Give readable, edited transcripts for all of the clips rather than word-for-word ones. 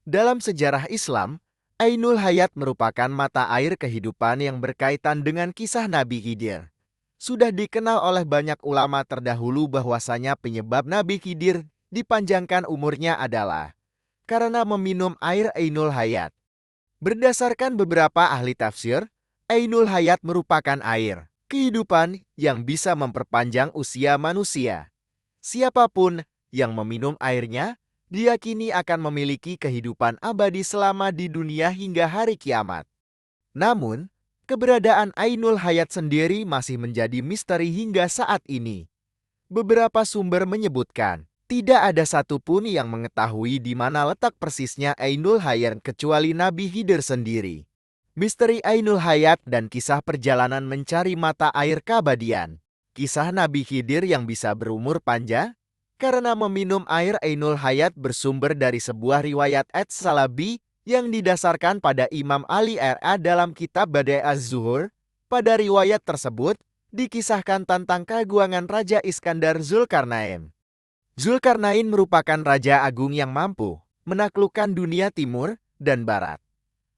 Dalam sejarah Islam, Ainul Hayat merupakan mata air kehidupan yang berkaitan dengan kisah Nabi Khidir. Sudah dikenal oleh banyak ulama terdahulu bahwasanya penyebab Nabi Khidir dipanjangkan umurnya adalah karena meminum air Ainul Hayat. Berdasarkan beberapa ahli tafsir, Ainul Hayat merupakan air kehidupan yang bisa memperpanjang usia manusia. Siapapun yang meminum airnya diyakini akan memiliki kehidupan abadi selama di dunia hingga hari kiamat. Namun, keberadaan Ainul Hayat sendiri masih menjadi misteri hingga saat ini. Beberapa sumber menyebutkan, tidak ada satupun yang mengetahui di mana letak persisnya Ainul Hayat kecuali Nabi Khidir sendiri. Misteri Ainul Hayat dan kisah perjalanan mencari mata air keabadian. Kisah Nabi Khidir yang bisa berumur panjang karena meminum air Ainul Hayat bersumber dari sebuah riwayat Salabi yang didasarkan pada Imam Ali R.A. dalam kitab Badai Az-Zuhur. Pada riwayat tersebut, dikisahkan tentang keagungan Raja Iskandar Zulkarnain. Zulkarnain merupakan raja agung yang mampu menaklukkan dunia timur dan barat.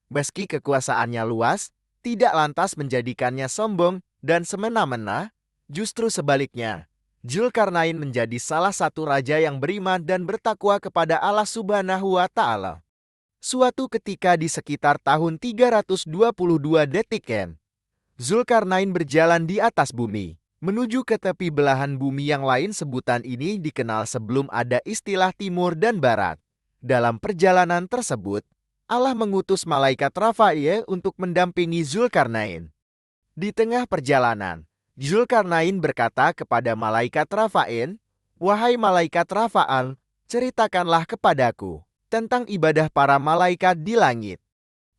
Meski kekuasaannya luas, tidak lantas menjadikannya sombong dan semena-mena, justru sebaliknya. Zulkarnain menjadi salah satu raja yang beriman dan bertakwa kepada Allah Subhanahu wa Ta'ala. Suatu ketika di sekitar tahun 322 Detiken, Zulkarnain berjalan di atas bumi, menuju ke tepi belahan bumi yang lain. Sebutan ini dikenal sebelum ada istilah timur dan barat. Dalam perjalanan tersebut, Allah mengutus malaikat Rafael untuk mendampingi Zulkarnain. Di tengah perjalanan, Zulkarnain berkata kepada malaikat Rafael, "Wahai malaikat Rafael, ceritakanlah kepadaku tentang ibadah para malaikat di langit."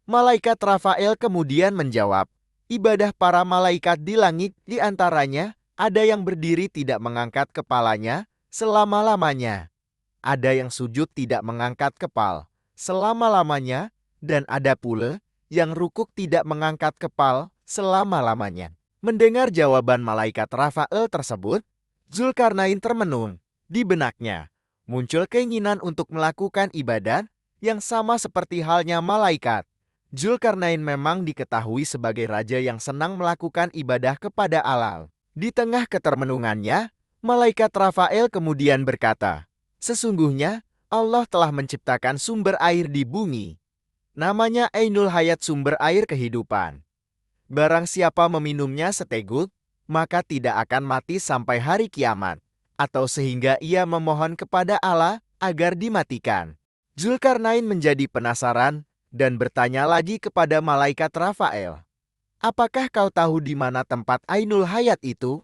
Malaikat Rafael kemudian menjawab, "Ibadah para malaikat di langit di antaranya ada yang berdiri tidak mengangkat kepalanya selama-lamanya. Ada yang sujud tidak mengangkat kepal selama-lamanya, dan ada pula yang rukuk tidak mengangkat kepal selama-lamanya." Mendengar jawaban malaikat Rafael tersebut, Zulkarnain termenung. Di benaknya muncul keinginan untuk melakukan ibadat yang sama seperti halnya malaikat. Zulkarnain memang diketahui sebagai raja yang senang melakukan ibadah kepada Allah. Di tengah ketermenungannya, malaikat Rafael kemudian berkata, "Sesungguhnya Allah telah menciptakan sumber air di bumi. Namanya Ainul Hayat, sumber air kehidupan. Barang siapa meminumnya seteguk, maka tidak akan mati sampai hari kiamat, atau sehingga ia memohon kepada Allah agar dimatikan." Zulkarnain menjadi penasaran dan bertanya lagi kepada malaikat Rafael, "Apakah kau tahu di mana tempat Ainul Hayat itu?"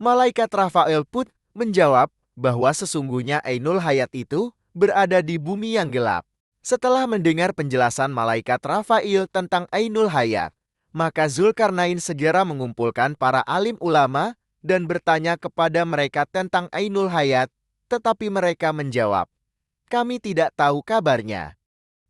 Malaikat Rafael pun menjawab bahwa sesungguhnya Ainul Hayat itu berada di bumi yang gelap. Setelah mendengar penjelasan malaikat Rafael tentang Ainul Hayat, maka Zulkarnain segera mengumpulkan para alim ulama dan bertanya kepada mereka tentang Ainul Hayat, tetapi mereka menjawab, "Kami tidak tahu kabarnya."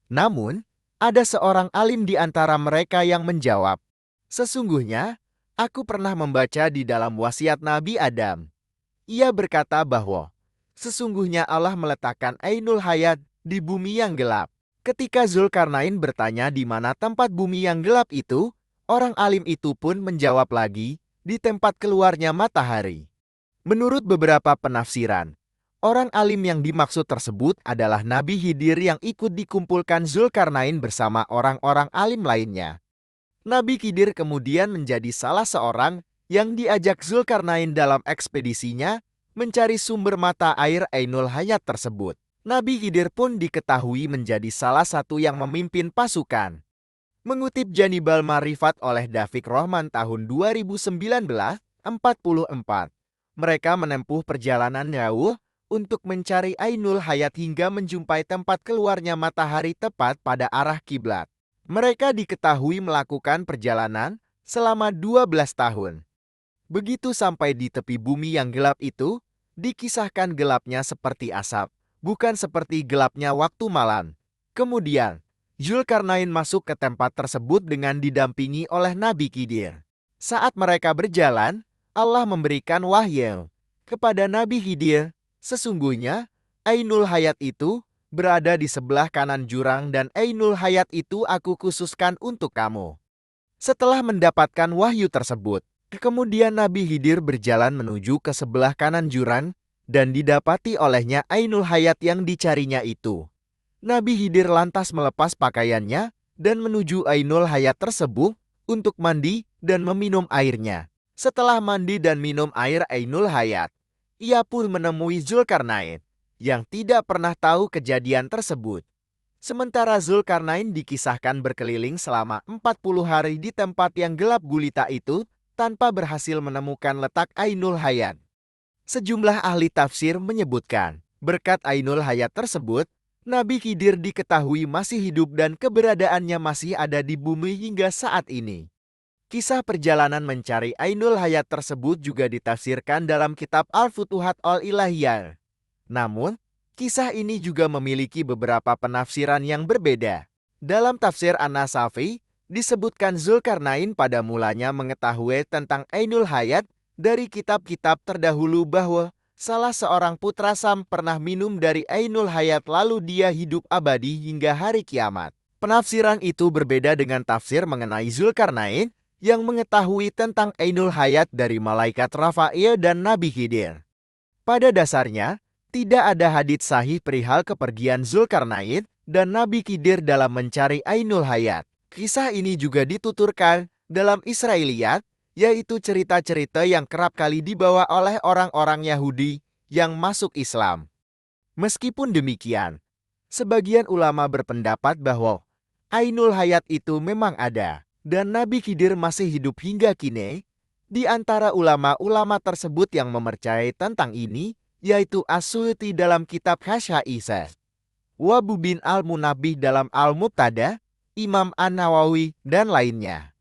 Namun, ada seorang alim di antara mereka yang menjawab, "Sesungguhnya, aku pernah membaca di dalam wasiat Nabi Adam. Ia berkata bahwa sesungguhnya Allah meletakkan Ainul Hayat di bumi yang gelap." Ketika Zulkarnain bertanya di mana tempat bumi yang gelap itu, orang alim itu pun menjawab lagi, "Di tempat keluarnya matahari." Menurut beberapa penafsiran, orang alim yang dimaksud tersebut adalah Nabi Khidir yang ikut dikumpulkan Zulkarnain bersama orang-orang alim lainnya. Nabi Khidir kemudian menjadi salah seorang yang diajak Zulkarnain dalam ekspedisinya mencari sumber mata air Ainul Hayat tersebut. Nabi Khidir pun diketahui menjadi salah satu yang memimpin pasukan. Mengutip Janibal Marifat oleh David Rohman tahun 2019-44, mereka menempuh perjalanan jauh untuk mencari Ainul Hayat hingga menjumpai tempat keluarnya matahari tepat pada arah kiblat. Mereka diketahui melakukan perjalanan selama 12 tahun. Begitu sampai di tepi bumi yang gelap itu, dikisahkan gelapnya seperti asap, bukan seperti gelapnya waktu malam. Kemudian, Zulkarnain masuk ke tempat tersebut dengan didampingi oleh Nabi Khidir. Saat mereka berjalan, Allah memberikan wahyu kepada Nabi Khidir, "Sesungguhnya Ainul Hayat itu berada di sebelah kanan jurang dan Ainul Hayat itu aku khususkan untuk kamu. Setelah mendapatkan wahyu tersebut, kemudian Nabi Khidir berjalan menuju ke sebelah kanan jurang dan didapati olehnya Ainul Hayat yang dicarinya itu. Nabi Khidir lantas melepas pakaiannya dan menuju Ainul Hayat tersebut untuk mandi dan meminum airnya. Setelah mandi dan minum air Ainul Hayat, ia pun menemui Zulkarnain yang tidak pernah tahu kejadian tersebut. Sementara Zulkarnain dikisahkan berkeliling selama 40 hari di tempat yang gelap gulita itu tanpa berhasil menemukan letak Ainul Hayat. Sejumlah ahli tafsir menyebutkan, berkat Ainul Hayat tersebut, Nabi Khidir diketahui masih hidup dan keberadaannya masih ada di bumi hingga saat ini. Kisah perjalanan mencari Ainul Hayat tersebut juga ditafsirkan dalam kitab Al-Futuhat Al-Ilahiyah. Namun, kisah ini juga memiliki beberapa penafsiran yang berbeda. Dalam tafsir An-Nasafi, disebutkan Zulkarnain pada mulanya mengetahui tentang Ainul Hayat dari kitab-kitab terdahulu bahwa salah seorang putra Sam pernah minum dari Ainul Hayat lalu dia hidup abadi hingga hari kiamat. Penafsiran itu berbeda dengan tafsir mengenai Zulkarnain yang mengetahui tentang Ainul Hayat dari malaikat Rafail dan Nabi Khidir. Pada dasarnya, tidak ada hadits sahih perihal kepergian Zulkarnain dan Nabi Khidir dalam mencari Ainul Hayat. Kisah ini juga dituturkan dalam Israiliyat, yaitu cerita-cerita yang kerap kali dibawa oleh orang-orang Yahudi yang masuk Islam. Meskipun demikian, sebagian ulama berpendapat bahwa Ainul Hayat itu memang ada dan Nabi Khidir masih hidup hingga kini. Di antara ulama-ulama tersebut yang mempercayai tentang ini, yaitu As-Suyuti dalam kitab Hasyaisah, Wabu bin Al-Munabih dalam Al-Mubtada, Imam An-Nawawi, dan lainnya.